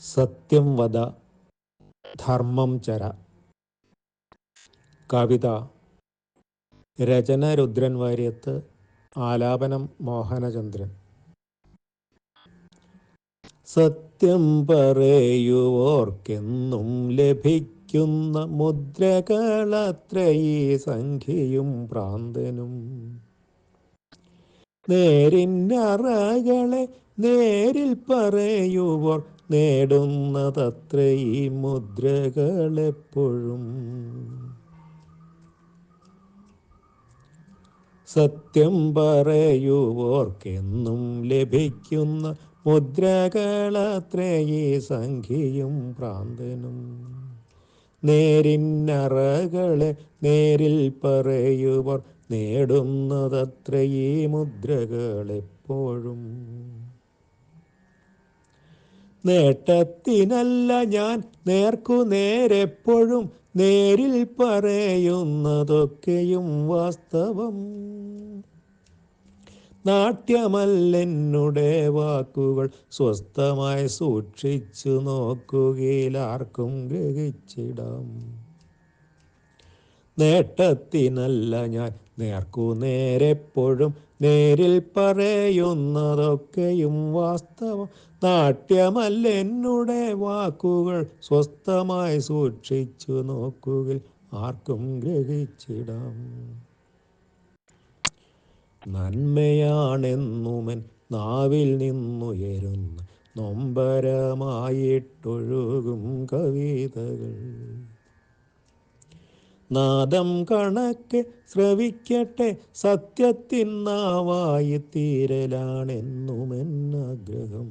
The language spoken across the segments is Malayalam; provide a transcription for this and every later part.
സത്യം വദ, ധർമ്മം ചര. കവിത. രചന രുദ്രൻ വാര്യത്ത്, ആലാപനം മോഹനചന്ദ്രൻ. സത്യം പറയുവോർക്കെന്നും ലഭിക്കുന്ന മുദ്രകളത്രയീ സംഖ്യയും ഭ്രാന്തനും. നേരിന്നറകളെ നേരിൽ പറയുവോർ നേടുന്നതത്രയീ മുദ്രകളെപ്പോഴും. സത്യം പറയുവോർക്കെന്നും ലഭിക്കുന്ന മുദ്രകളത്രയീ സംഖ്യയും ഭ്രാന്തനും. നേരിന്നറകളെ നേരിൽ പറയുവോർ നേടുന്നതത്രയീ മുദ്രകളെപ്പോഴും. നേട്ടത്തിനല്ല ഞാൻ നേർക്കുനേരെപ്പോഴും നേരിൽ പറയുന്നതൊക്കെയും വാസ്തവം. നാട്യമല്ലെന്നുടെ വാക്കുകൾ സ്വസ്ഥമായി സൂക്ഷിച്ചു നോക്കുകയിലാർക്കും ഗ്രഹിച്ചിടാം. നേട്ടത്തിനല്ല ഞാൻ നേർക്കുനേരെപ്പോഴും നേരിൽ പറയുന്നതൊക്കെയും വാസ്തവം. നാട്യമല്ലെന്നുടെ വാക്കുകൾ സ്വസ്ഥമായി സൂക്ഷിച്ചു നോക്കുകയിൽ ആർക്കും ഗ്രഹിച്ചിടാം. നന്മയാണെന്നുമെൻ നാവിൽ നിന്നുയരുന്ന നൊമ്പരമായിട്ടൊഴുകും കവിതകൾ. നാദം കണക്കെ ശ്രവിക്കട്ടെ, സത്യത്തിൻ നാവായി തീരലാണെന്നുമെന്നാഗ്രഹം.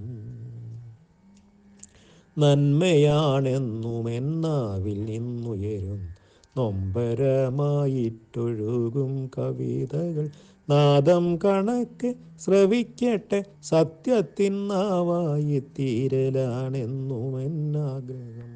നന്മയാണെന്നുമെന്നാവിൽ നിന്നുയരും നൊമ്പരമായിട്ടൊഴുകും കവിതകൾ. നാദം കണക്കെ ശ്രവിക്കട്ടെ, സത്യത്തിൻ നാവായി തീരലാണെന്നുമെന്നാഗ്രഹം.